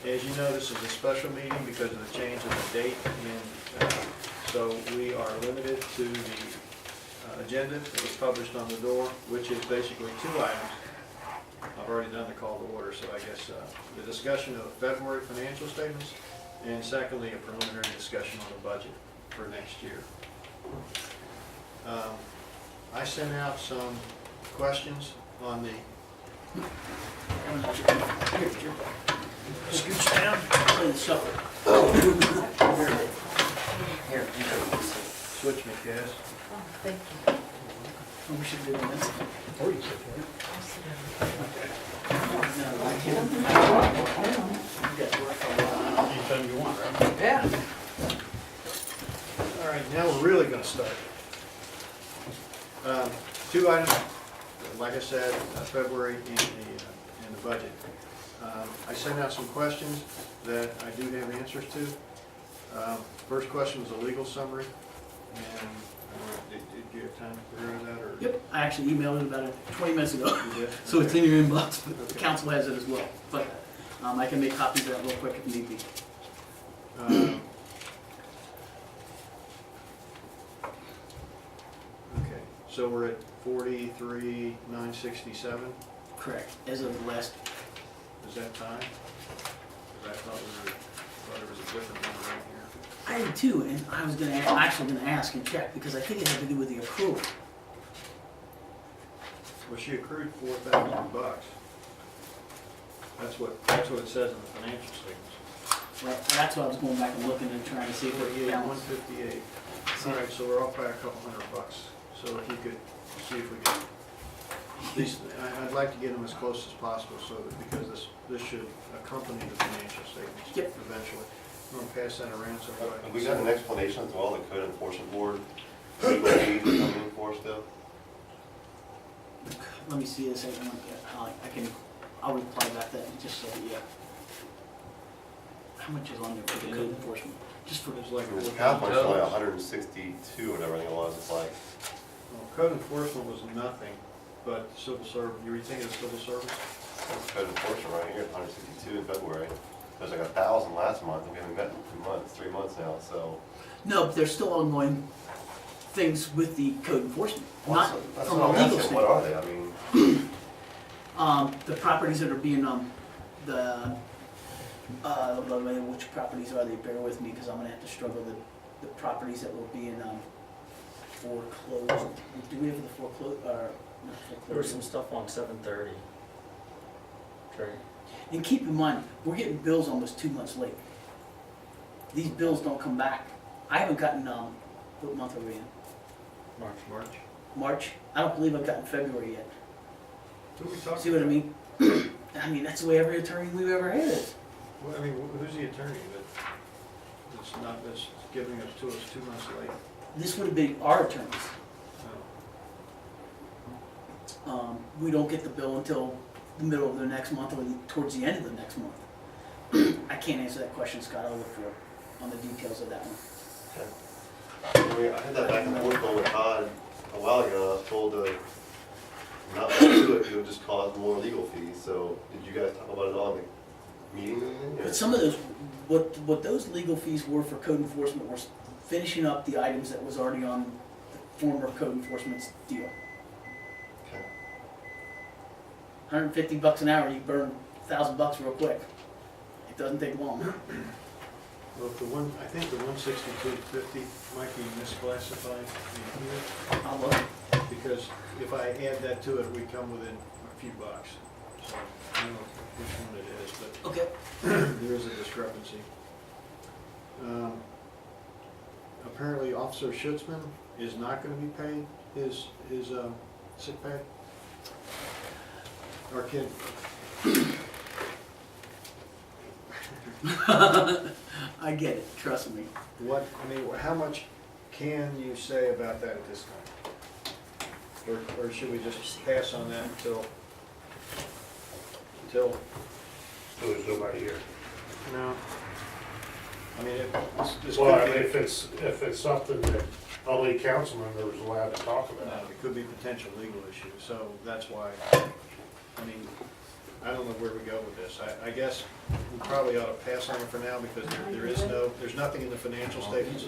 As you know, this is a special meeting because of the change in the date, and so we are limited to the agenda that was published on the door, which is basically 2 items. I've already done the call to order, so I guess the discussion of the February financial statements, and secondly, a preliminary discussion on the budget for next year. I sent out some questions on the... Scooch down, play the shuffle. Here. Switch me, Cass. Oh, thank you. Oh, we should do this. Or you sit there. I'll sit down. No, I can't. You got work on Anytime you want, right? that. Yeah. All right, now we're really going to start. 2 items, like I said, February in the budget. I sent out some questions that I do have answers to. First question was a legal summary, and did you have time to clear that, or? Yep, I actually emailed it about 20 minutes ago, You did? so it's in your inbox, but the Okay. council has it as well. But I can make copies of that real quick if need be. Okay, so we're at 43,967. Correct, as of the last, Is that time? 'Cause I thought there was a different number right here. I did too, and I was actually gonna ask and check, because I think it had to do with the accrual. Well, she accrued $4,000. That's what it says in the financial statements. Right, that's why I was going back and looking and trying to see if it was balanced. 158. All right, so we're off by a couple $100. So if you could see if we can, at least, I'd like to get them as close as possible, so that, because this should accompany the financial statements. Yep. Eventually. I'm gonna pass that around so everybody Have can we see. got an explanation as well, the code enforcement board, legal fees are coming in for still? Let me see this, I'll reply back that just so, yeah. How much is on there for the code enforcement? Just for, There's like This a Calpin's only 162 or whatever I think it was, it's like, well, code enforcement was nothing, but civil service, you were thinking of civil service? that's code enforcement right here, 162 in February. There's like 1,000 last month, and we haven't met in 2 months, 3 months now, so. no, but there's still ongoing things with the code enforcement, not That's from what a I'm legal asking, what standpoint. are they, I mean, The properties that are being, which properties are they? Bear with me, because I'm gonna have to struggle. The properties that will be in, foreclosed. Do we have the foreclosed, or not There was foreclosed? some stuff on 730. Okay. And keep in mind, we're getting bills almost 2 months late. These bills don't come back. I haven't gotten, what month are we in? March. March? I don't believe I've gotten February yet. Who are we talking See what I about? mean? I mean, that's the way every attorney we've ever had is. Well, I mean, who's the attorney that's giving us to us 2 months late? This would have been our attorneys. Oh. We don't get the bill until the middle of the next month or towards the end of the next month. I can't answer that question, Scott. I'll look for it on the details of that one. I had that back and forth going with Todd a while ago, I was told to not do it, it would just cause more legal fees, so did you guys talk about it on the meeting? But some of those, what those legal fees were for code enforcement were finishing up the items that was already on the former code enforcement's deal. Okay. $150 an hour, you burn $1,000 real quick. It doesn't take long. Well, I think the 162.50 might be misclassified in here, I'll look. because if I add that to it, we come within a few bucks. So I don't know which one it is, but Okay. there is a discrepancy. Apparently Officer Schutzman is not going to be paid his sick pay. Our kid. I get it, trust me. How much can you say about that at this time? Or should we just pass on that until, So there's nobody here. no? I mean, this Well, I could mean, be, if it's something that only council members are allowed to talk no, about. it could be potential legal issues, so that's why, I mean, I don't know where we go with this. I guess we probably ought to pass on it for now because there's nothing in the financial statements.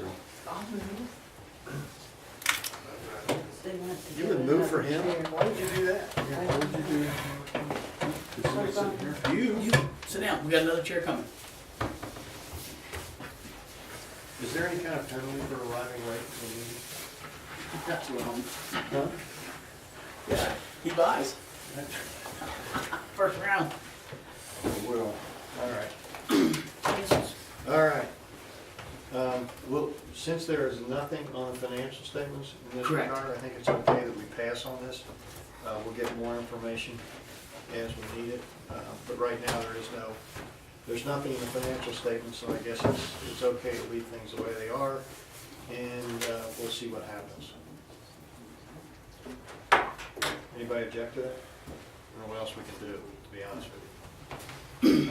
You would move for him? Why would you do that? Why would you do You, sit down, we got another chair coming. Is there any kind of penalty for arriving late to the meeting? That's wrong. Huh? Yeah, he buys. First round. Well, all right. All right. Well, since there is nothing on the financial statements in this Correct. regard, I think it's okay that we pass on this. We'll get more information as we need it. But right now, there's nothing in the financial statements, so I guess it's okay to leave things the way they are, and we'll see what happens. Anybody object to that? I don't know what else we can do, to be honest with you.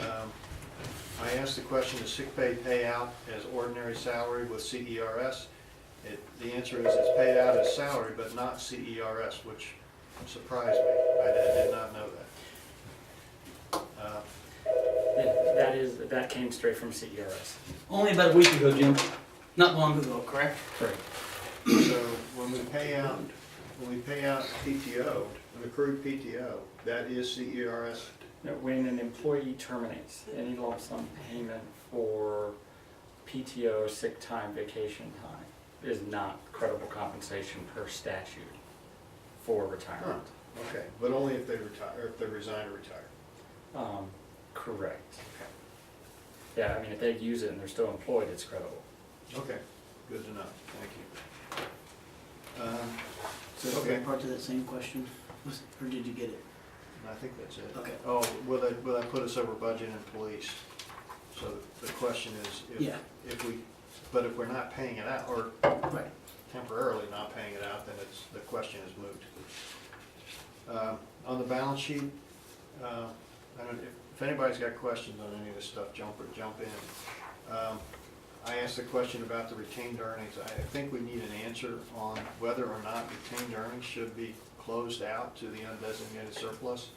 I asked the question, is sick pay payout as ordinary salary with CERS? The answer is it's paid out as salary, but not CERS, which surprised me. I did not know that. That came straight from CERS. Only about a week ago, Jim. Not long ago, correct? Correct. So when we pay out PTO, an accrued PTO, that is CERS. When an employee terminates, any lump sum payment for PTO, sick time, vacation time is not credible compensation per statute for retirement. Okay, but only if they retire, or if they resign or retire. Correct. Yeah, I mean, if they use it and they're still employed, it's credible. Okay, good to know, thank you. So is Okay. that part to that same question? Or did you get it? I think that's it. Okay. Oh, will I put us over budget and police? So the question is, Yeah. if we're not paying it out, or Right. temporarily not paying it out, then the question is moot. On the balance sheet, I don't, if anybody's got questions on any of this stuff, jump in. I asked the question about the retained earnings. I think we need an answer on whether or not retained earnings should be closed out to the undesignated surplus.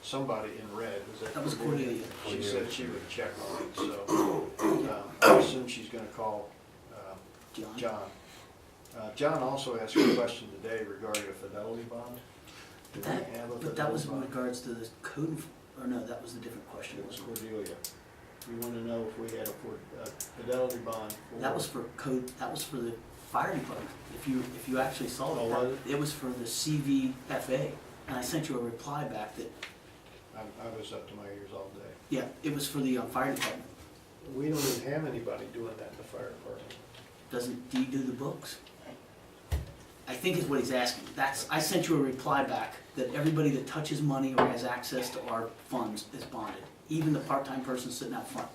Somebody in red, That was Cordelia. she said she would check on it, so I assume she's gonna call John? John. John also asked a question today regarding a fidelity bond. Do we have a But that was in fidelity bond? regards to the code, or no, that was a different question, It was wasn't it? Cordelia. We want to know if we had a fidelity bond. That was for code, that was for the fire department. If you actually saw Oh, it, was it was for the CVFA. And I sent you a reply back that, I was up to my ears all day. yeah, it was for the fire department. We don't even have anybody doing that in the fire department. Do you do the books? I think is what he's asking. I sent you a reply back that everybody that touches money or has access to our funds is bonded, even the part-time person sitting out front.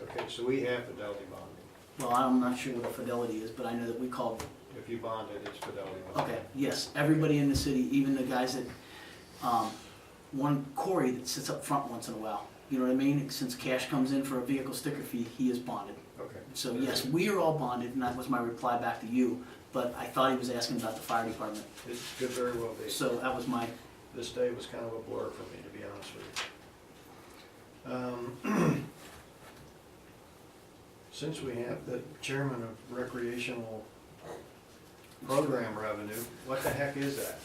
Okay, so we have fidelity bonding. Well, I'm not sure what a fidelity is, but I know that we called, If you bond it, it's fidelity bonding. okay, yes, everybody in the city, even the guys that, one Corey that sits up front once in a while, you know what I mean? Since cash comes in for a vehicle sticker fee, he is bonded. Okay. So yes, we are all bonded, and that was my reply back to you, but I thought he was asking about the fire department. It could very well be. So that was my, This day was kind of a blur for me, to be honest with you. Since we have the chairman of recreational program revenue, what the heck is that?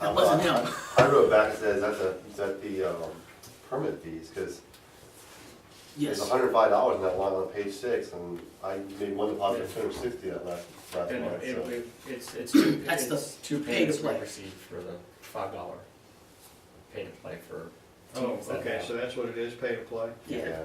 that wasn't him. I wrote back and said, is that the permit fees? Because Yes. there's $105 in that line on page 6, and I made one deposit of $260 that last And month, so. That's the it's two pay to payments we play. received for the $5 pay to play for Oh, teams that okay, have. so that's what it is, pay to play? Yeah.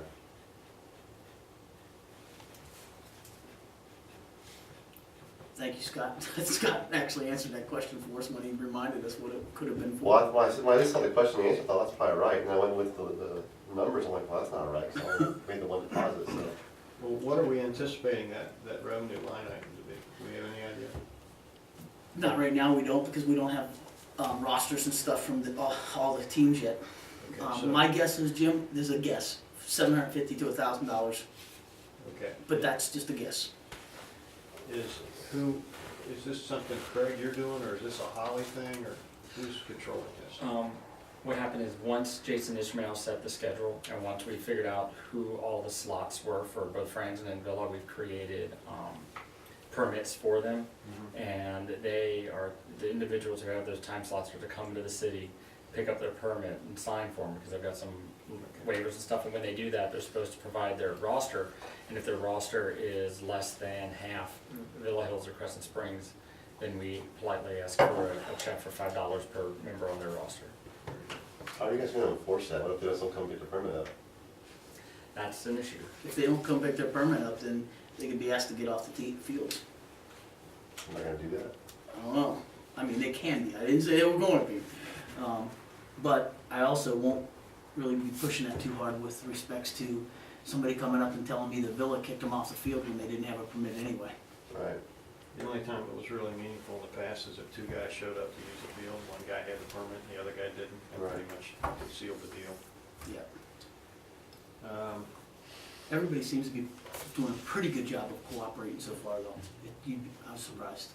Thank you, Scott. Scott actually answered that question for us when he reminded us what it could have been for. Well, when I saw the question and answer, I thought that's probably right, and I went with the numbers, I'm like, well, that's not right, so I made the one deposit, so. Well, what are we anticipating that revenue line item to be? Do we have any idea? Not right now, we don't, because we don't have rosters and stuff from all the teams yet. Okay, so- My guess is, Jim, this is a guess, $750 to $1,000, Okay. but that's just a guess. Is this something Craig you're doing, or is this a Holly thing, or Who's controlling this? What happened is, once Jason Ishmael set the schedule, and once we figured out who all the slots were for both Franzen and Villa, we've created, permits for them. And they are, the individuals who have those time slots are to come to the city, pick up their permit and sign for them, because they've got some waivers and stuff, and when they do that, they're supposed to provide their roster, and if their roster is less than half Villa Hills or Crescent Springs, then we politely ask for a check for $5 per member on their roster. How are you guys gonna enforce that? What if they don't come get the permit up? That's an issue. If they don't come pick their permit up, then they could be asked to get off the field. Am I gonna do that? I don't know. I mean, they can be. I didn't say they were going to be. But I also won't really be pushing that too hard with respects to somebody coming up and telling me the Villa kicked them off the field when they didn't have a permit anyway. Right. The only time it was really meaningful in the past is if two guys showed up to use the field, one guy had the permit and the other guy didn't, and pretty much sealed the deal. Yeah. Um, Everybody seems to be doing a pretty good job of cooperating so far, though. I was surprised.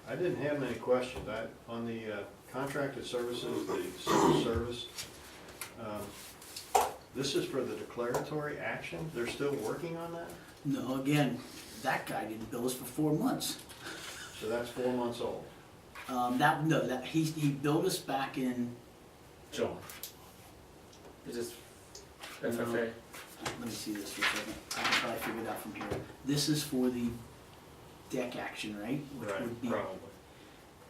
I didn't have many questions. On the contracted services, the civil service, this is for the declaratory action? They're still working on that? No, again, that guy didn't bill us for 4 months. So that's 4 months old. He billed us back in, John. Is this FFA? let me see this for a second. I can probably figure it out from here. This is for the deck action, right? Which would be, Probably.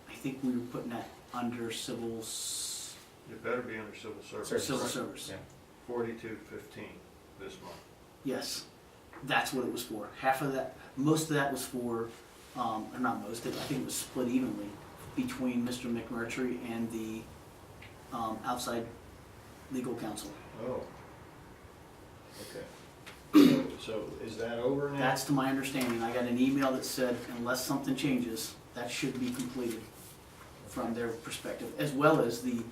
I think we were putting that under It better be under civil service. civil service. Yeah. 4215 this month. Yes, that's what it was for. Half of that, most of that was for, or not most of it, I think it was split evenly between Mr. McMurtry and the outside legal counsel. Oh. Okay. So is that over now? That's to my understanding. I got an email that said unless something changes, that should be completed from their perspective, as well as the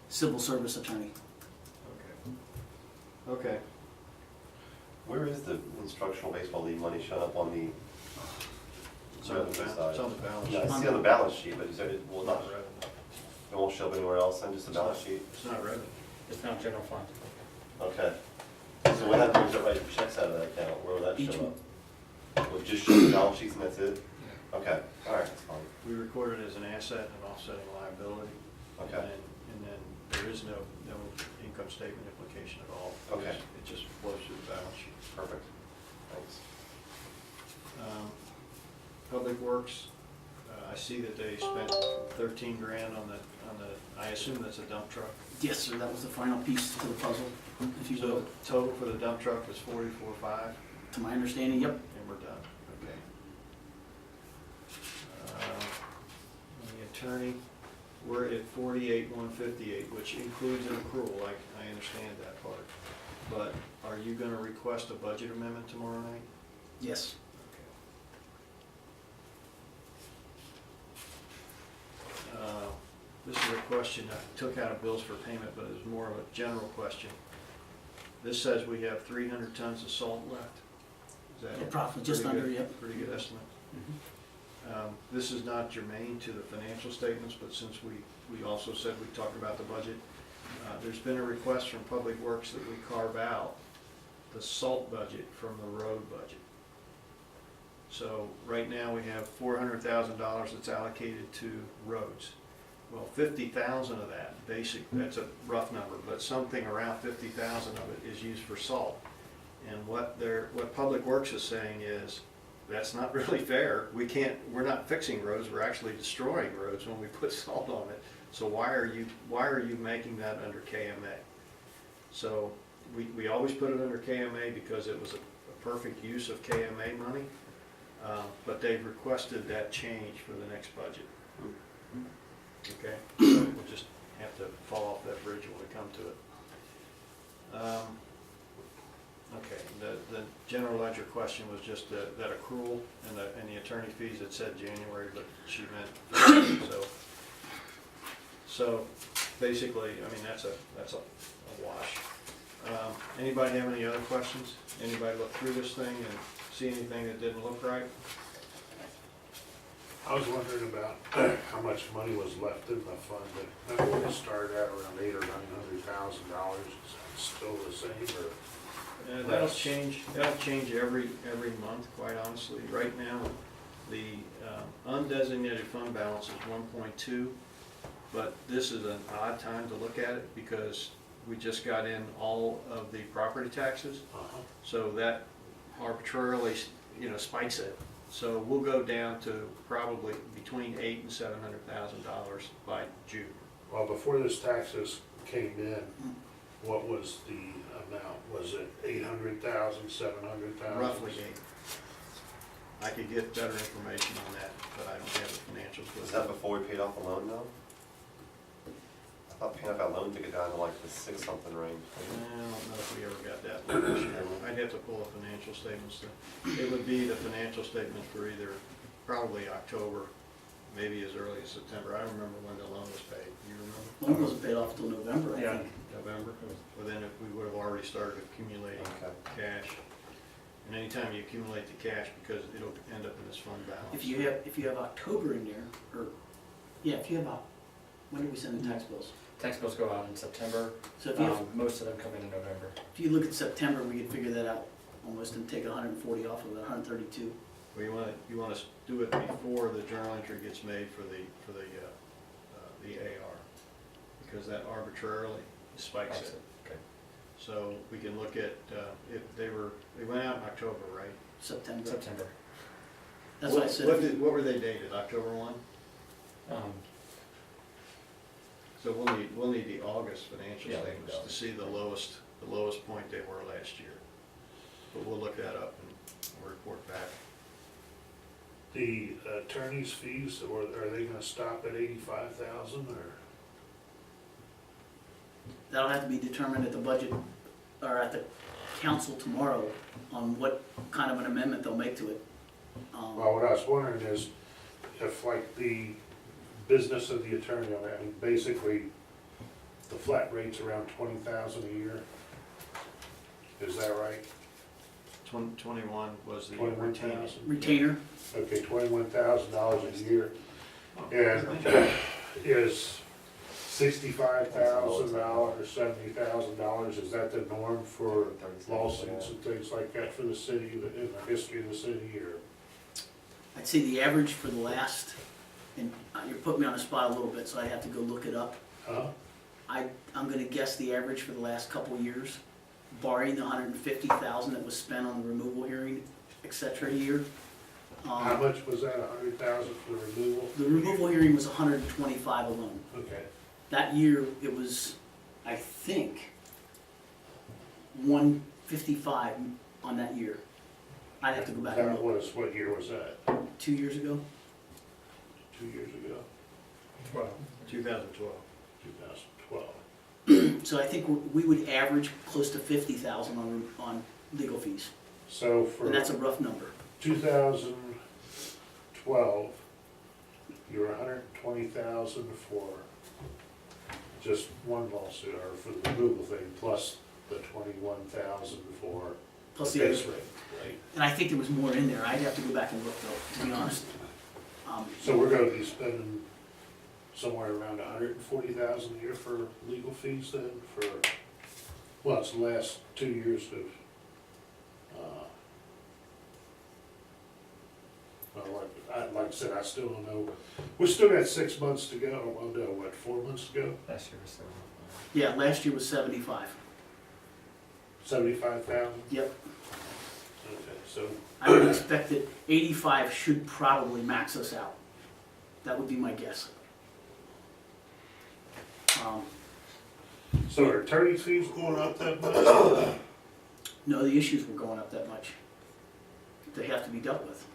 civil service attorney. Okay. Okay. Where is the instructional baseball league money showing up on the It's on the revenue balance, side? it's on the balance Yeah, sheet. I see on the balance sheet, but you said it will It's not, not revenue. it won't show up anywhere else than just the balance sheet? It's not revenue. It's not general fund. Okay. So what happens if I write checks out of that account? Where will that Each show up? Will it just show the balance sheets and that's it? Okay, all right, that's fine. We record it as an asset and an offsetting liability. Okay. And then there is no income statement implication at all. Okay. It just flows through the balance sheet. Perfect. Thanks. Public Works, I see that they spent 13 grand on the, I assume that's a dump truck. Yes, sir, that was the final piece to the puzzle, if you So will. total for the dump truck was 44.5, To my understanding, yep. and we're done, okay. The attorney, we're at 48,158, which includes an accrual, I understand that part. But are you gonna request a budget amendment tomorrow night? Yes. This is a question, I took out of bills for payment, but it's more of a general question. This says we have 300 tons of salt left. Is that Approximately, just pretty under, good- yep. Pretty good estimate. Mhm. This is not germane to the financial statements, but since we also said we talked about the budget, there's been a request from Public Works that we carve out the salt budget from the road budget. So right now, we have $400,000 that's allocated to roads. Well, 50,000 of that, that's a rough number, but something around 50,000 of it is used for salt. And what Public Works is saying is, that's not really fair. We're not fixing roads, we're actually destroying roads when we put salt on it. So why are you making that under KMA? So we always put it under KMA because it was a perfect use of KMA money. But they've requested that change for the next budget. Okay, so we'll just have to fall off that bridge when we come to it. Okay, the general ledger question was just that accrual and the attorney fees. It said January, but she meant February, so basically, I mean, that's a wash. Anybody have any other questions? Anybody look through this thing and see anything that didn't look right? I was wondering about how much money was left in the fund. That really started out around $800,000 or $900,000. Is that still the same or? That'll change every month, quite honestly. Right now, the undesignated fund balance is 1.2, but this is an odd time to look at it because we just got in all of the property taxes, so that arbitrarily, spikes it. So we'll go down to probably between $800,000 and $700,000 by June. Well, before this taxes came in, what was the amount? Was it 800,000, 700,000? Roughly 8. I could get better information on that, but I don't have the financials Is with that me. before we paid off the loan now? I thought paying off that loan took it down to like the 6-something range. I don't know if we ever got that one this year. I'd have to pull the financial statements. It would be the financial statements for either probably October, maybe as early as September. I don't remember when the loan was paid. Do you remember? Loan wasn't paid off till November, I Yeah. think. November? Well, then if we would have already started accumulating Okay. cash. And anytime you accumulate the cash, because it'll end up in this fund balance. If you have October in there, or, yeah, if you have, when do we send the tax bills? Tax bills go out in September. So if you have, Most of them come in November. if you look at September, we could figure that out almost and take 140 off of the 132. Well, you want to do it before the journal entry gets made for the AR, because that arbitrarily spikes it. Okay. So we can look at, if they went out in October, right? September. September. That's what I said. What were they dated, October 1? So we'll need the August financial Yeah, statements to see the lowest point they were last year. But we'll look that up and we'll report back. The attorney's fees, or are they gonna stop at 85,000 or? That'll have to be determined at the budget, or at the council tomorrow, on what kind of an amendment they'll make to it. Well, what I was wondering is if like the business of the attorney, I mean, basically, the flat rate's around 20,000 a year. Is that right? 21 was the 21,000? Retainer, Okay, $21,000 a year. And is $65,000, $70,000, is that the norm for lawsuits and things like that for the city, in the history of the city, or? I'd say the average for the last, and you're putting me on the spot a little bit, so I have to go look it up. Huh? I'm gonna guess the average for the last couple of years, barring the 150,000 that was spent on the removal hearing, et cetera, a year. How much was that, 100,000 for the removal? The removal hearing was 125 alone. Okay, That year, it was, I think, 155 on that year. I'd have to go back and that look. was, what year was that? 2 years ago? 2 years ago, 2012. 2012. So I think we would average close to 50,000 on legal fees, So for and that's a rough number. 2012, you were 120,000 for just one lawsuit, or for the removal thing, plus the 21,000 for Plus the the base other, rate, right? and I think there was more in there. I'd have to go back and look though, to be honest. So we're gonna be spending somewhere around 140,000 a year for legal fees then, for, well, it's the last 2 years of, like I said, I still don't know. We still got 6 months to go, oh no, what, 4 months to go? Last year was 75. Yeah, last year was 75. 75,000? Yep. Okay, so, I would expect that 85 should probably max us out. That would be my guess. so are attorney fees going up that much? No, the issues were going up that much. They have to be dealt with.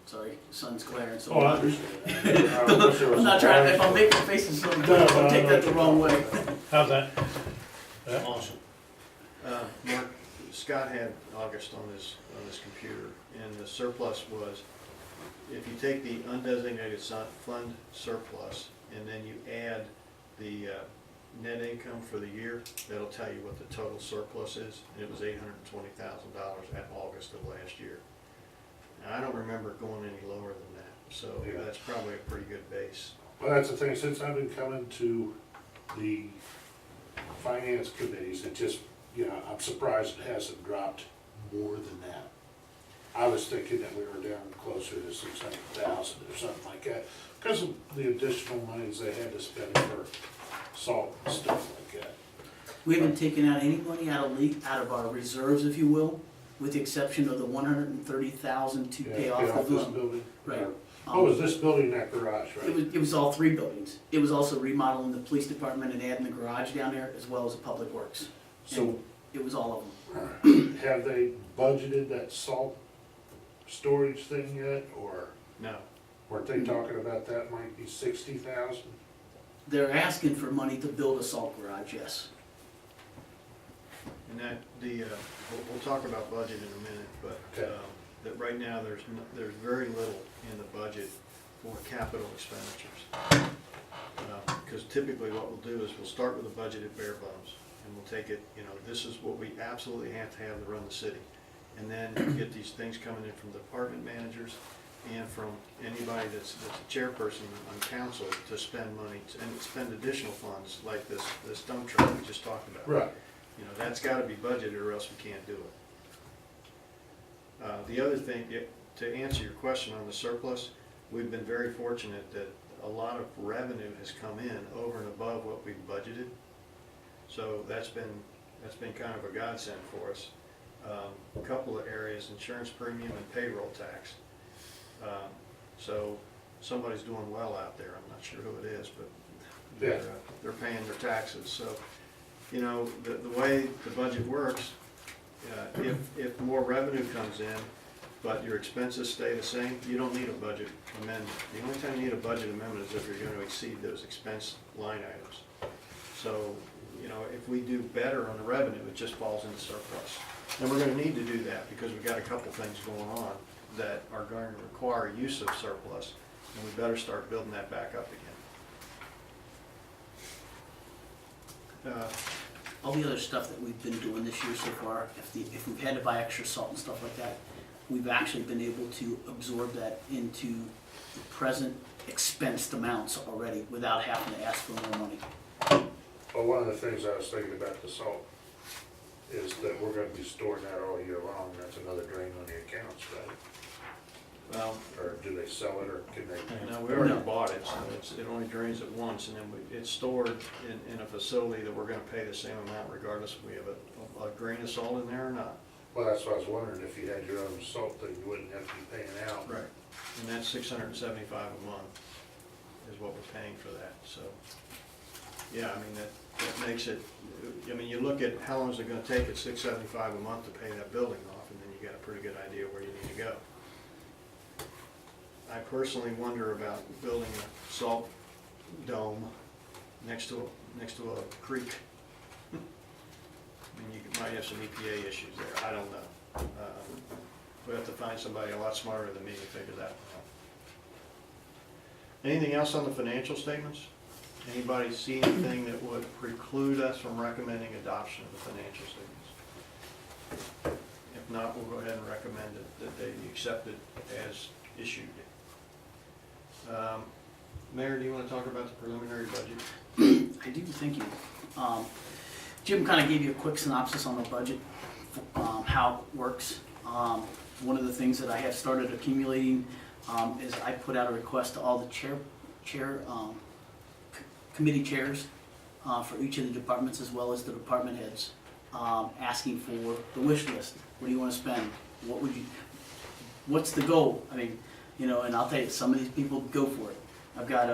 Sorry, sun's glaring, so Oh, I understand. I wish there was I'm not some trying, if more- I'm making faces, don't No, take that the wrong way. How's that? Awesome. Mark, Scott had August on this computer, and the surplus was, if you take the undesignated fund surplus, and then you add the net income for the year. That'll tell you what the total surplus is. And it was $820,000 at August of last year. Now, I don't remember going any lower than that, so Yeah. that's probably a pretty good base. Well, that's the thing, since I've been coming to the finance committees, it just, you know, I'm surprised it hasn't dropped more than that. I was thinking that we were down closer to 600,000 or something like that, because of the additional monies they had to spend for salt and stuff like that. We haven't taken out any money out of our reserves, if you will, with the exception of the 130,000 to pay Yeah, off the this loan. building. Right. Oh, was this building that garage, right? It was all three buildings. It was also remodeling the police department and adding the garage down there, as well as the public works. So, And it was all of them. have they budgeted that salt storage thing yet, or No, weren't they talking about that might be 60,000? They're asking for money to build a salt garage, yes. and that, we'll talk about budget in a minute, but Okay. that right now, there's very little in the budget for capital expenditures. Because typically what we'll do is we'll start with a budget at bare bones, and we'll take it, you know, this is what we absolutely have to run the city. And then you get these things coming in from department managers and from anybody that's a chairperson on council to spend money and spend additional funds like this dump truck we just talked about. Right. You know, that's gotta be budgeted or else we can't do it. The other thing, to answer your question on the surplus, we've been very fortunate that a lot of revenue has come in over and above what we've budgeted. So that's been kind of a godsend for us. A couple of areas, insurance premium and payroll tax. So somebody's doing well out there. I'm not sure who it is, but they're paying their taxes. So, you know, the way the budget works, if more revenue comes in, but your expenses stay the same, you don't need a budget amendment. The only time you need a budget amendment is if you're going to exceed those expense line items. So, you know, if we do better on the revenue, it just falls into surplus. And we're going to need to do that because we've got a couple things going on that are going to require use of surplus, and we better start building that back up again. All the other stuff that we've been doing this year so far, if we've had to buy extra salt and stuff like that, we've actually been able to absorb that into the present expensed amounts already without having to ask for more money. Well, one of the things I was thinking about the salt is that we're gonna be storing that all year long, that's another drain on the accounts, right? Well, Or do they sell it, or can they? no, we already No. bought it, so it only drains it once, and then it's stored in a facility that we're gonna pay the same amount regardless if we have a grain of salt in there or not. Well, that's what I was wondering, if you had your own salt, then you wouldn't have to be paying out. Right. And that's $675 a month is what we're paying for that, so. Yeah, I mean, that makes it, I mean, you look at how long is it gonna take at $675 a month to pay that building off, and then you got a pretty good idea where you need to go. I personally wonder about building a salt dome next to a creek. I mean, you might have some EPA issues there, I don't know. We have to find somebody a lot smarter than me to figure that one out. Anything else on the financial statements? Anybody see anything that would preclude us from recommending adoption of the financial statements? If not, we'll go ahead and recommend that they be accepted as issued. Mayor, do you want to talk about the preliminary budget? I do, thank you. Jim kind of gave you a quick synopsis on the budget, how it works. One of the things that I have started accumulating is I put out a request to all the committee chairs for each of the departments as well as the department heads, asking for the wish list. What do you want to spend? What's the goal? I mean, you know, and I'll tell you, some of these people go for it. I've got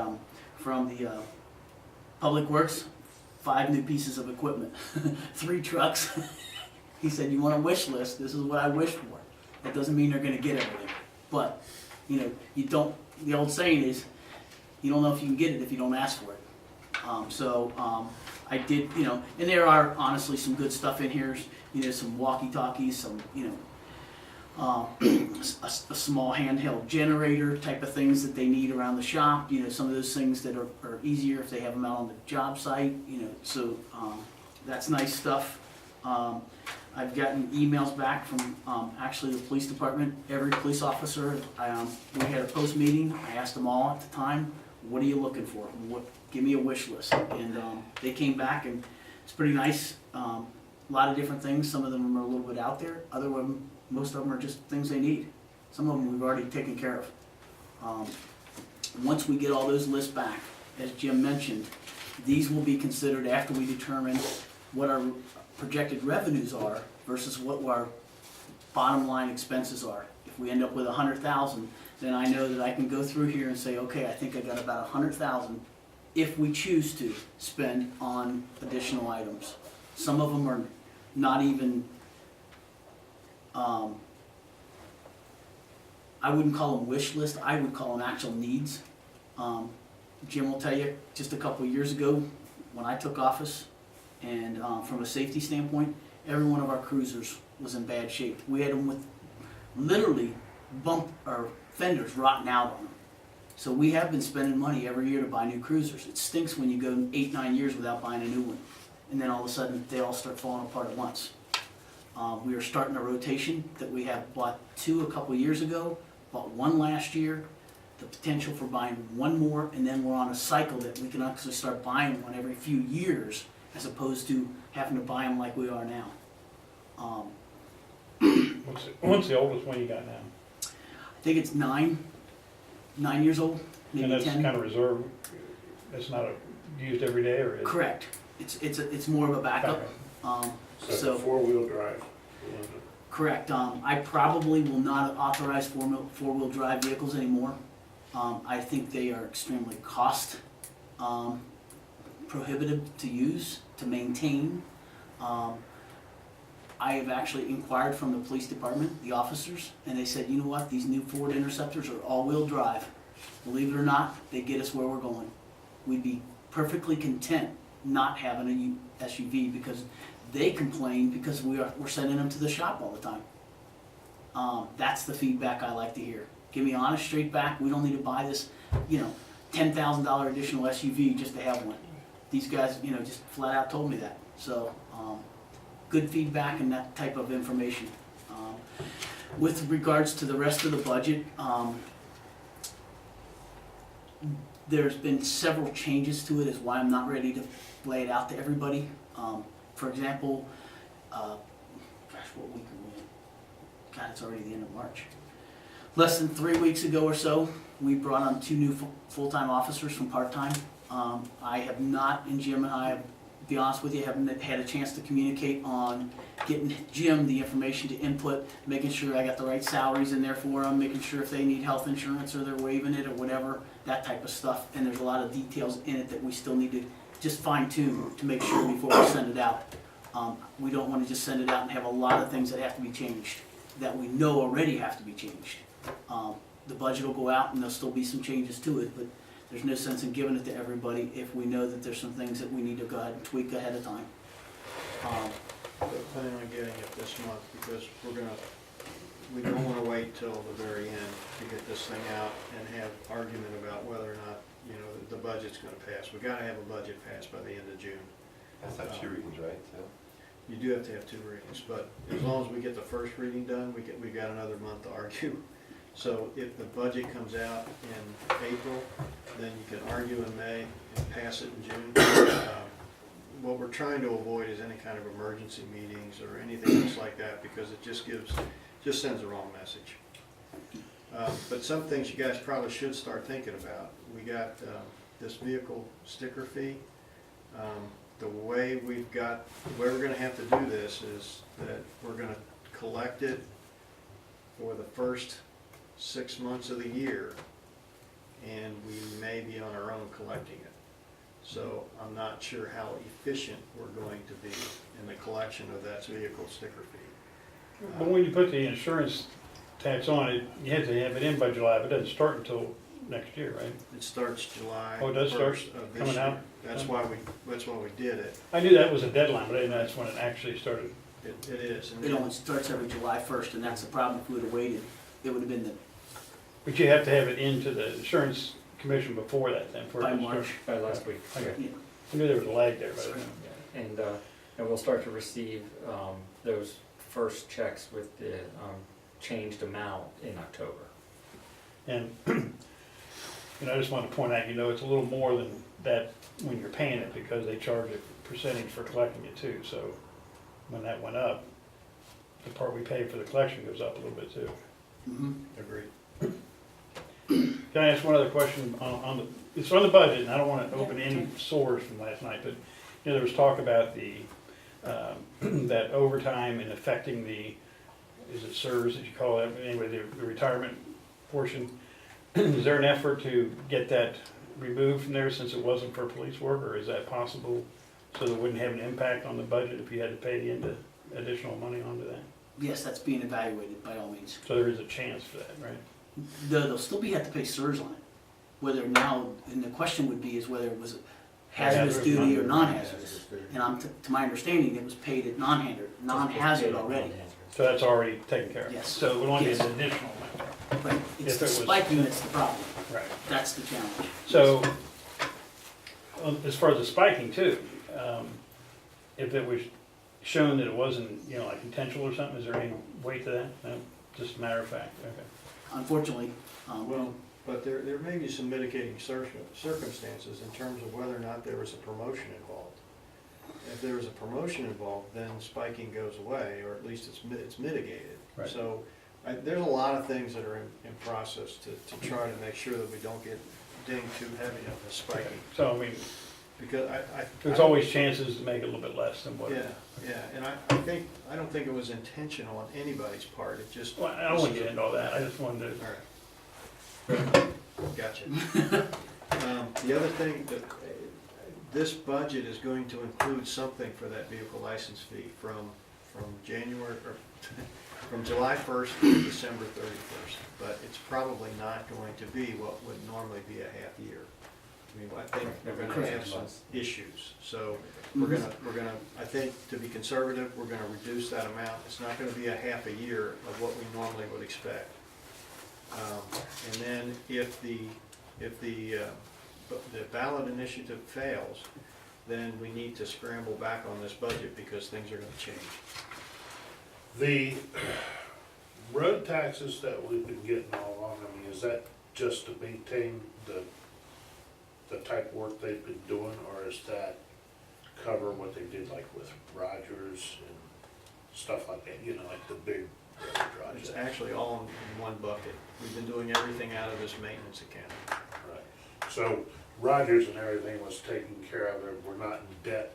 from the Public Works, 5 new pieces of equipment, 3 trucks. He said, you want a wish list? This is what I wish for. That doesn't mean they're going to get everything. But, you know, you don't, the old saying is, you don't know if you can get it if you don't ask for it. I did, you know, and there are honestly some good stuff in here, you know, some walkie-talkies, some, you know, a small handheld generator type of things that they need around the shop, you know, some of those things that are easier if they have them out on the job site, you know, so, that's nice stuff. I've gotten emails back from, actually the police department, every police officer, we had a post meeting, I asked them all at the time, what are you looking for? Give me a wish list, and, they came back and it's pretty nice, a lot of different things, some of them are a little bit out there, other of them, most of them are just things they need. Some of them we've already taken care of. Once we get all those lists back, as Jim mentioned, these will be considered after we determine what our projected revenues are versus what our bottom line expenses are. If we end up with 100,000, then I know that I can go through here and say, okay, I think I got about 100,000 if we choose to spend on additional items. Some of them are not even, I wouldn't call them wish list, I would call them actual needs. Jim will tell you, just a couple of years ago, when I took office, and from a safety standpoint, every one of our cruisers was in bad shape. We had them with literally fenders rotting out on them. So we have been spending money every year to buy new cruisers. It stinks when you go 8-9 years without buying a new one, and then all of a sudden they all start falling apart at once. We are starting a rotation that we have bought 2 a couple of years ago, bought 1 last year, the potential for buying 1 more, and then we're on a cycle that we can actually start buying one every few years as opposed to having to buy them like we are now. What's the oldest one you got now? I think it's 9 years old, maybe And 10. that's kind of reserved, it's not used every day, or is it? Correct. It's more of a backup. So four-wheel drive. Correct. I probably will not authorize four-wheel drive vehicles anymore. I think they are extremely cost prohibitive to use, to maintain. I have actually inquired from the police department, the officers, and they said, you know what, these new Ford Interceptors are all-wheel drive. Believe it or not, they get us where we're going. We'd be perfectly content not having a SUV because they complain because we're sending them to the shop all the time. That's the feedback I like to hear. Give me honest, straight back. We don't need to buy this, $10,000 additional SUV just to have one. These guys, just flat out told me that. So, good feedback and that type of information. With regards to the rest of the budget, there's been several changes to it, is why I'm not ready to lay it out to everybody. For example, what week are we in? God, it's already the end of March. Less than 3 weeks ago or so, we brought on 2 new full-time officers from part-time. I have not, and Jim and I, to be honest with you, haven't had a chance to communicate on getting Jim the information to input, making sure I got the right salaries in there for them, making sure if they need health insurance or they're waiving it or whatever, that type of stuff. And there's a lot of details in it that we still need to just fine-tune to make sure before we send it out. We don't want to just send it out and have a lot of things that have to be changed, that we know already have to be changed. The budget will go out and there'll still be some changes to it, but there's no sense in giving it to everybody if we know that there's some things that we need to go ahead and tweak ahead of time. We're planning on getting it this month because we don't want to wait till the very end to get this thing out and have argument about whether or not, the budget's going to pass. We got to have a budget passed by the end of June. That's not 2 readings, right? So. You do have to have 2 readings, but as long as we get the first reading done, we got another month to argue. So if the budget comes out in April, then you can argue in May and pass it in June. What we're trying to avoid is any kind of emergency meetings or anything else like that, because it just sends the wrong message. But some things you guys probably should start thinking about. We got this vehicle sticker fee. The way we're going to have to do this is that we're going to collect it for the first 6 months of the year, and we may be on our own collecting it. So I'm not sure how efficient we're going to be in the collection of that vehicle sticker fee. But when you put the insurance tax on it, you have to have it in by July, but it doesn't start until next year, right? It starts July Oh, it does start 1st of this coming year. out? That's why we did it. I knew that was a deadline, but I didn't know that's when it actually started It is. And It only starts every July 1st, and that's the problem. If we would have waited, it would have been But you have to have it into the insurance commission before that then? for it by to March. start? By last week. Okay. Yeah. I knew there was a lag there, but I didn't know. And we'll start to receive those first checks with the changed amount in October. And, I just want to point out, it's a little more than that when you're paying it, because they charge a percentage for collecting it too, so when that went up, the part we pay for the collection goes up a little bit too. Mhm. Agreed. Can I ask one other question on the, it's on the budget, and I don't want to open any sores from last night, but, there was talk about the, that overtime and affecting the, is it SERS that you call it, anyway, the retirement portion. Is there an effort to get that removed from there since it wasn't for police work, or is that possible? So that it wouldn't have an impact on the budget if you had to pay into additional money onto that? Yes, that's being evaluated by all means. So there is a chance for that, right? They'll still have to pay SERS on it. Whether now, and the question would be is whether it was hazardous duty or non-hazardous. And to my understanding, it was paid at non-hazard already. So that's already taken care of? Yes. So it would only be Yes. an additional amount, But it's If the it was- spiking that's the problem. right? That's the challenge. So, as far as the spiking too, if it was shown that it wasn't, like intentional or something, is there any weight to that? No, just a matter of fact, okay. Unfortunately, Well, but there may be some mitigating circumstances in terms of whether or not there was a promotion involved. If there was a promotion involved, then spiking goes away, or at least it's mitigated. Right. So there's a lot of things that are in process to try to make sure that we don't get dinged too heavy on the spiking. So, I mean, Because there's always chances to make it a little bit less than what. Yeah, and I don't think it was intentional on anybody's part, it just. Well, I don't want to get into all that, I just wanted to, All right. Gotcha. The other thing, that this budget is going to include something for that vehicle license fee from January, or from July 1st to December 31st. But it's probably not going to be what would normally be a half year. I mean, I think we're gonna have some issues, so we're gonna, I think, to be conservative, we're gonna reduce that amount. It's not gonna be a half a year of what we normally would expect. And then if the ballot initiative fails, then we need to scramble back on this budget because things are gonna change. The road taxes that we've been getting all along, I mean, is that just to maintain the type of work they've been doing, or is that cover what they did like with Rogers and stuff like that, like the big road projects? It's actually all in one bucket. We've been doing everything out of this maintenance account. Right. So Rogers and everything was taken care of, we're not in debt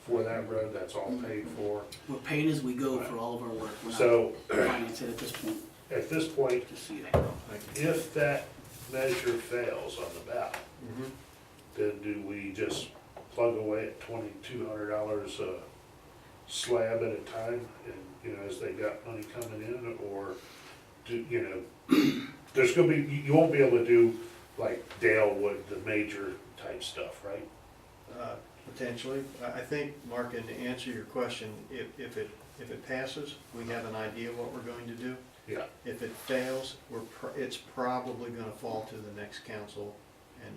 for that road, that's all paid for. we're paying as we go for all of our work. We're not So financing at this point. at this point, Just so you know. Thank you. if that measure fails on the ballot, Mhm. then do we just plug away at $2,200 a slab at a time, and, as they got money coming in, or do, there's gonna be, you won't be able to do like Dale would, the major type stuff, right? Potentially. I think, Mark, and to answer your question, if it passes, we have an idea what we're going to do. Yeah. If it fails, it's probably gonna fall to the next council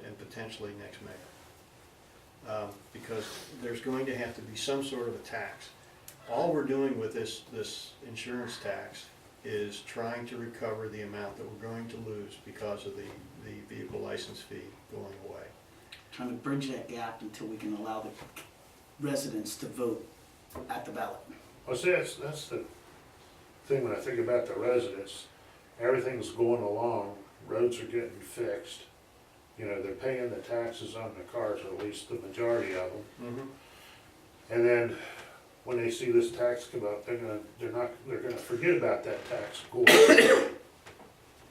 and potentially next mayor. Because there's going to have to be some sort of a tax. All we're doing with this insurance tax is trying to recover the amount that we're going to lose because of the vehicle license fee going away. Trying to bridge that gap until we can allow the residents to vote at the ballot. Well, see, that's the thing when I think about the residents, everything's going along, roads are getting fixed, they're paying the taxes on the cars, or at least the majority of them. Mm-hmm. And then when they see this tax come up, they're gonna forget about that tax.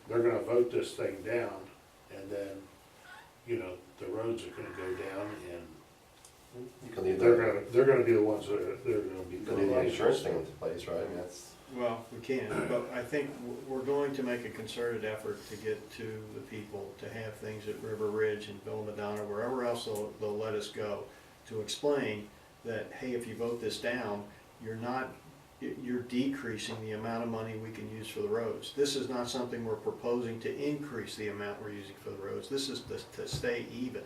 They're gonna vote this thing down, and then, the roads are gonna go down, and You can leave they're gonna be the ones that they're gonna be. You can leave the insurance thing into place, right? I mean, that's. Well, we can, but I think we're going to make a concerted effort to get to the people, to have things at River Ridge and Villa Madonna, wherever else they'll let us go, to explain that, hey, if you vote this down, you're not you're decreasing the amount of money we can use for the roads. This is not something we're proposing to increase the amount we're using for the roads. This is to stay even.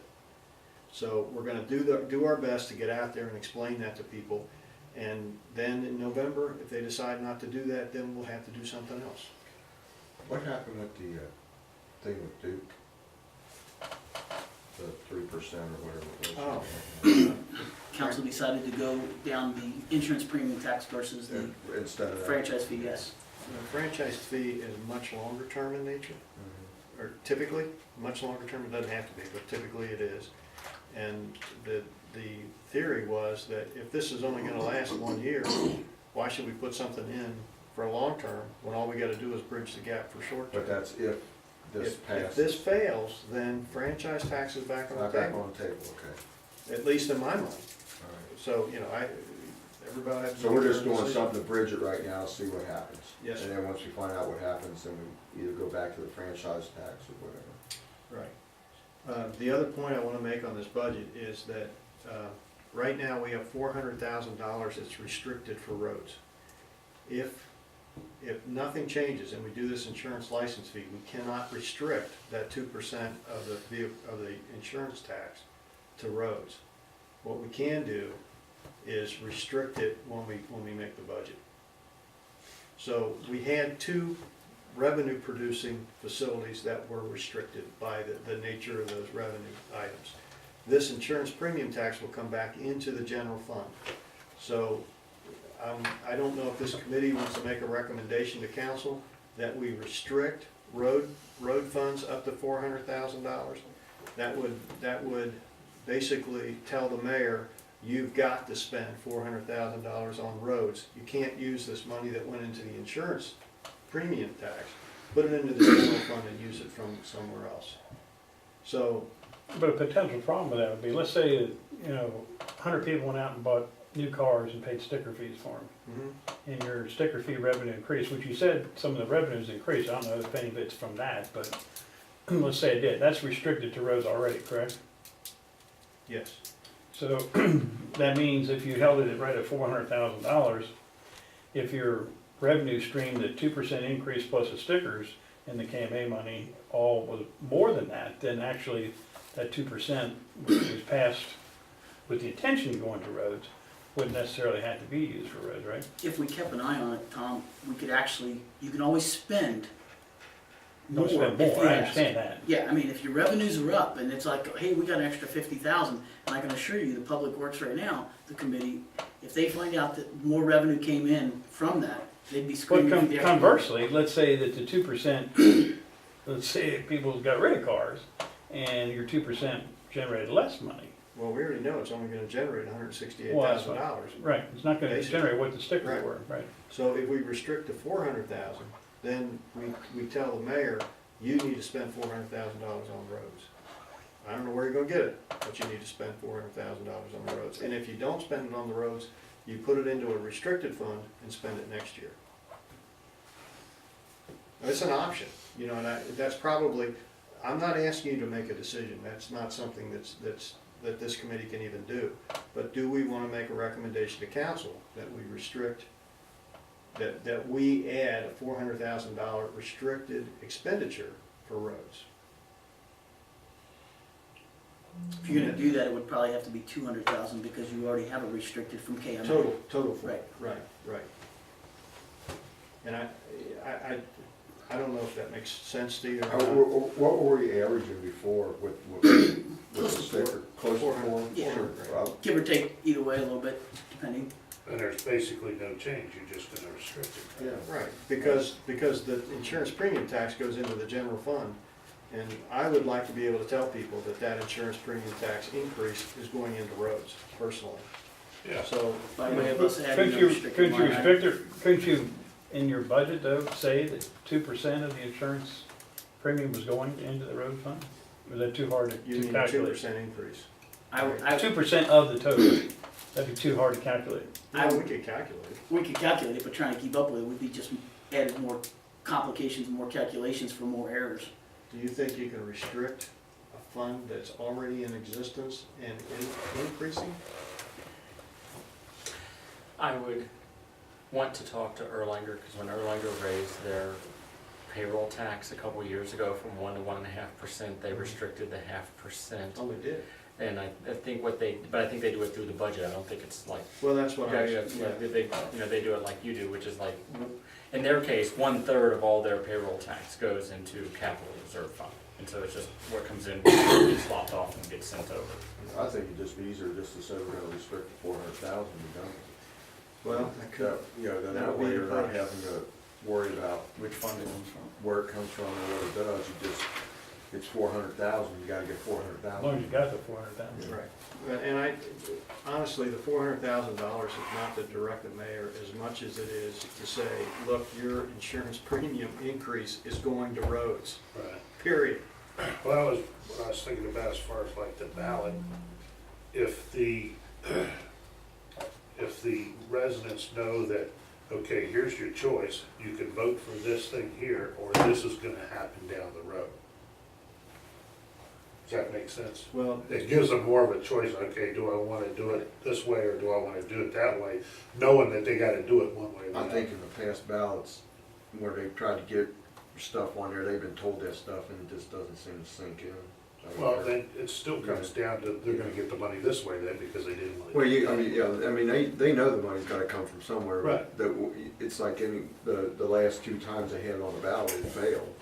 So we're gonna do our best to get out there and explain that to people. And then in November, if they decide not to do that, then we'll have to do something else. What happened with the thing with Duke? The 3% or whatever it was? Council decided to go down the insurance premium tax versus the Instead of that? franchise fee, yes. The franchise fee is much longer term in nature, Mhm. or typically, much longer term, it doesn't have to be, but typically it is. And the theory was that if this is only gonna last 1 year, why should we put something in for a long term, when all we gotta do is bridge the gap for short term? But that's if this If passes? this fails, then franchise tax is back on the Not back table, on the table, okay. at least in my mind. All right. So, you know, everybody has to. So we're just make their doing decision. something to bridge it right now, see what happens? Yes, And sir. then once we find out what happens, then we either go back to the franchise tax or whatever. Right. The other point I want to make on this budget is that right now we have $400,000 that's restricted for roads. If nothing changes and we do this insurance license fee, we cannot restrict that 2% of the insurance tax to roads. What we can do is restrict it when we make the budget. So we had 2 revenue producing facilities that were restricted by the nature of those revenue items. This insurance premium tax will come back into the general fund. So I don't know if this committee wants to make a recommendation to council that we restrict road funds up to $400,000. That would basically tell the mayor, you've got to spend $400,000 on roads. You can't use this money that went into the insurance premium tax, put it into the general fund and use it from somewhere else. So, But a potential problem with that would be, let's say, 100 people went out and bought new cars and paid sticker fees for them, and your sticker fee revenue increased, which you said some of the revenues increased. I don't know if any of it's from that, but let's say it did. That's restricted to roads already, correct? yes, So that means if you held it right at $400,000, if your revenue stream, the 2% increase plus the stickers and the KMA money all was more than that, then actually that 2%, which was passed with the intention of going to roads, wouldn't necessarily have to be used for roads, right? If we kept an eye on it, Tom, we could actually, you can always spend more Don't spend if more, you I ask. understand that. Yeah, I mean, if your revenues are up and it's like, hey, we got an extra 50,000, and I can assure you, the Public Works right now, the committee, if they find out that more revenue came in from that, they'd be But screaming for the extra. conversely, let's say that the 2%, let's say people got rid of cars and your 2% generated less money. well, we already know it's only gonna generate Well, that's $168,000. Right, it's not gonna Basically. generate what the stickers Right. were, right? So if we restrict to 400,000, then we tell the mayor, you need to spend $400,000 on roads. I don't know where you're gonna get it, but you need to spend $400,000 on the roads. And if you don't spend it on the roads, you put it into a restricted fund and spend it next year. It's an option, and that's probably, I'm not asking you to make a decision. That's not something that this committee can even do. But do we wanna make a recommendation to council that we restrict, that we add a $400,000 restricted expenditure for roads? If you're gonna do that, it would probably have to be 200,000 because you already have it restricted from KMA. Total, Right. right. And I don't know if that makes sense to you or not. What were we averaging before with the sticker? Close to 400. 4? Yeah. Well, Give or take either way a little bit, depending. And there's basically no change, you're just gonna restrict it. Yeah, right, because the insurance premium tax goes into the general fund. And I would like to be able to tell people that insurance premium tax increase is going into roads, personally. Yeah. So, By way of us adding Couldn't a you, restricted couldn't you line item. restrict it, couldn't you, in your budget though, say that 2% of the insurance premium was going into the road fund? Was that too hard you to need a calculate? 2% increase. I would, 2% of the total, that'd be too hard to calculate. Well, we could calculate it. we could calculate it, but trying to keep up with it would be just added more complications, more calculations for more errors. Do you think you can restrict a fund that's already in existence and increasing? I would want to talk to Erlanger, because when Erlanger raised their payroll tax a couple years ago from 1 to 1.5%, they restricted the 0.5%. Oh, we did. And I think but I think they do it through the budget, I don't think it's like, Well, that's what I yeah, was, yeah, they do it like you do, which is like, in their case, 1/3 of all their payroll tax goes into capital reserve fund. And so it's just what comes in, gets slopped off and gets sent over. I think it'd just be easier just to say we're gonna restrict the 400,000 and done. well, I could, That, you know, then that that would way be you're not approach. having to worry about Which fund it comes from. where it comes from or what it does, you just, it's 400,000, you gotta get As long 400,000. as you got the 400,000. right. And I, honestly, the $400,000 is not to direct the mayor as much as it is to say, look, your insurance premium increase is going to roads, Right. period. Well, that was what I was thinking about as far as like the ballot. If the residents know that, okay, here's your choice, you can vote for this thing here, or this is gonna happen down the road. Does that make sense? Well, It gives them more of a choice, okay, do I wanna do it this way or do I wanna do it that way, knowing that they gotta do it one way or the I other. think in the past ballots, where they tried to get stuff on there, they've been told that stuff and it just doesn't seem to sink in. So, Well, then it still comes down to, they're gonna get the money this way then, because they didn't want to. Well, I mean, they know the money's gotta come from somewhere. Right. That, it's like the last 2 times they had it on the ballot, it failed.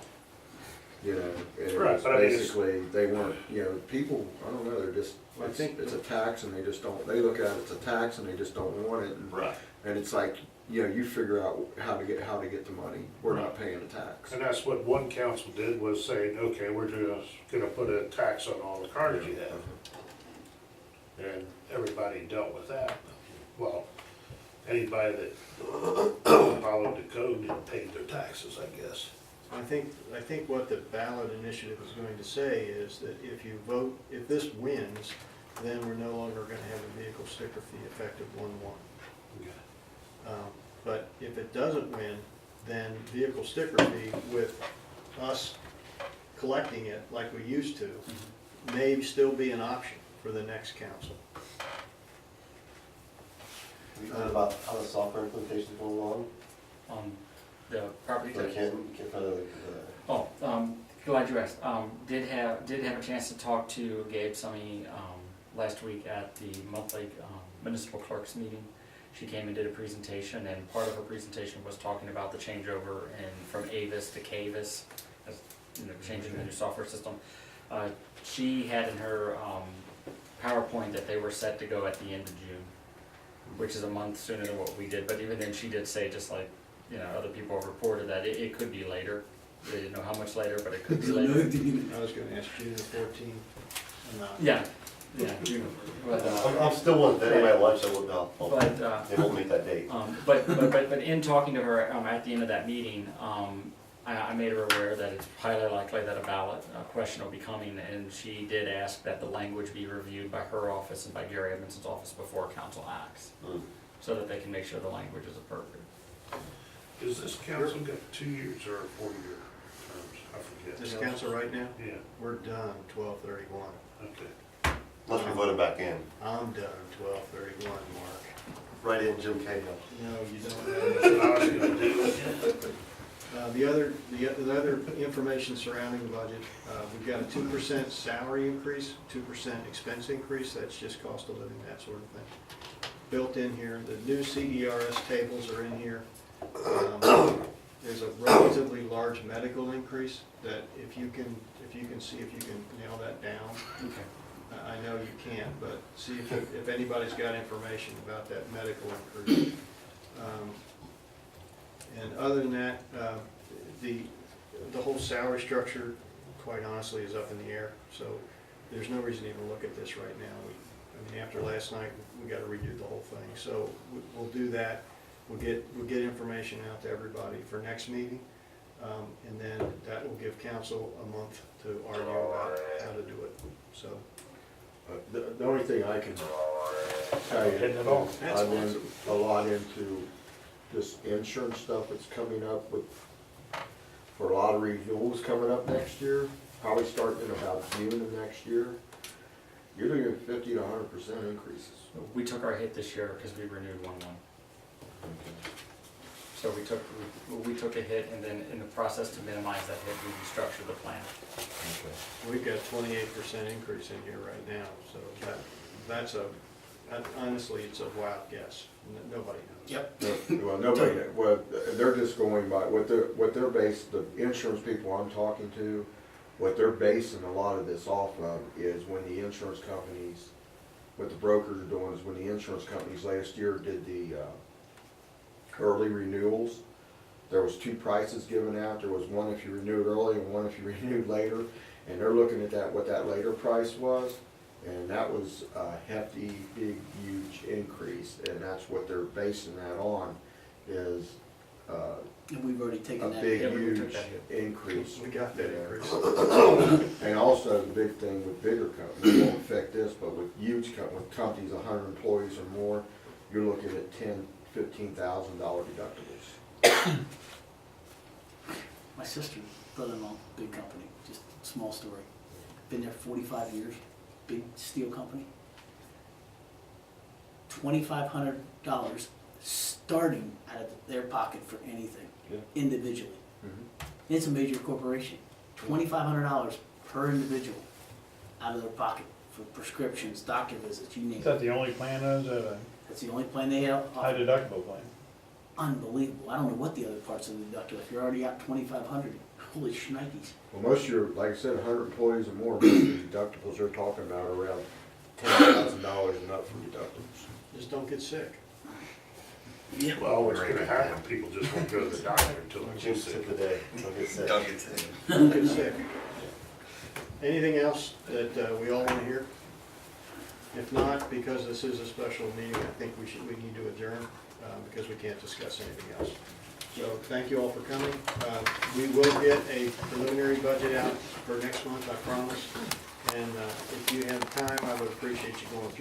You know, and it Right, was but I mean, it's- basically, they weren't, you know, people, I don't know, they're just, I think- it's a tax and they just don't, they look at it, it's a tax and they just don't want it. And- Right. And it's like, you know, you figure out how to get the money, we're not paying a tax. And that's what one council did, was saying, okay, we're just gonna put a tax on all the cars you have. And everybody dealt with that. Well, anybody that followed the code and paid their taxes, I guess. I think what the ballot initiative is going to say is that if you vote, if this wins, then we're no longer gonna have a vehicle sticker fee effective 1/1. But if it doesn't win, then vehicle sticker fee with us collecting it like we used to may still be an option for the next council. Have you heard about how the software implementation is going along? The property So I tax. can't find the, Oh, glad you asked. Did have a chance to talk to Gabe Summy last week at the monthly municipal clerks meeting. She came and did a presentation, and part of her presentation was talking about the changeover from Avis to Cavis, as, you know, changing the new software system. She had in her PowerPoint that they were set to go at the end of June, which is a month sooner than what we did. But even then, she did say, just like, you know, other people have reported, that it could be later. They didn't know how much later, but it could be later. I was gonna ask June 14. I'm not. Yeah, June. But, I'm still one, that my lunch, I won't, but, they won't meet that date. but in talking to her at the end of that meeting, I made her aware that it's highly likely that a ballot question will be coming, and she did ask that the language be reviewed by her office and by Gary Edmondson's office before council acts, so that they can make sure the language is appropriate. Is this council got 2 years or 4-year terms? I forget. This council right now, Yeah, we're done 12/31. okay. Unless we vote him back in. I'm done 12/31, Mark. Right in Jim Cahill. No, you don't That's have. what I was gonna do. The other information surrounding the budget, we've got a 2% salary increase, 2% expense increase, that's just cost of living, that sort of thing. Built in here, the new CDRS tables are in here. There's a relatively large medical increase that if you can see if you can nail that down. Okay. I know you can't, but see if anybody's got information about that medical increase. And other than that, the whole salary structure, quite honestly, is up in the air. So there's no reason to even look at this right now. I mean, after last night, we got to redo the whole thing. So we'll do that. We'll get information out to everybody for next meeting, and then that will give council a month to argue about how to do it. So. The only thing I can tell you, Hitting it all. I'm in a lot into this insurance stuff that's coming up with, for a lot of renewals coming up next year, probably starting in about June of next year. You're looking at 50 to 100% increases. We took our hit this year because we renewed 1/1. So we took a hit, and then in the process to minimize that hit, we restructured the plan. We've got 28% increase in here right now, so honestly, it's a wild guess. Nobody knows. Yep. Well, nobody, well, they're just going by, what they're based, the insurance people I'm talking to, what they're basing a lot of this off of is when the insurance companies, what the brokers are doing is when the insurance companies last year did the early renewals, there was two prices given out. There was one if you renewed early and one if you renewed later. And they're looking at that, what that later price was, and that was a hefty, big, huge increase. And that's what they're basing that on, is And we've already a taken that. big, Yeah, we took huge that hit. increase. We got that increase. And also the big thing with bigger companies, it won't affect this, but with huge with companies, 100 employees or more, you're looking at $10,000-$15,000 deductibles. My sister, brother-in-law, big company, just small story. Been there 45 years, big steel company. $2,500 starting out of their pocket for anything, Yeah. individually. Mhm. It's a major corporation. $2,500 per individual out of their pocket for prescriptions, doctor visits, you name Is it. that the only plan, or is that a That's the only plan they have. high deductible plan? Unbelievable. I don't know what the other parts of the deductible, if you're already out 2,500, holy shnikes. Well, most of your, like I said, 100 employees or more, most of the deductibles they're talking about are around $10,000 and up for deductibles. Just don't get sick. Yeah. Well, what's gonna happen, people just won't go to the doctor until they're too Jinx sick. it today, don't get sick. Don't get sick. Anything else that we all want to hear? If not, because this is a special meeting, I think we need to adjourn because we can't discuss anything else. So thank you all for coming. We will get a preliminary budget out for next month, I promise. And if you have time, I would appreciate you going through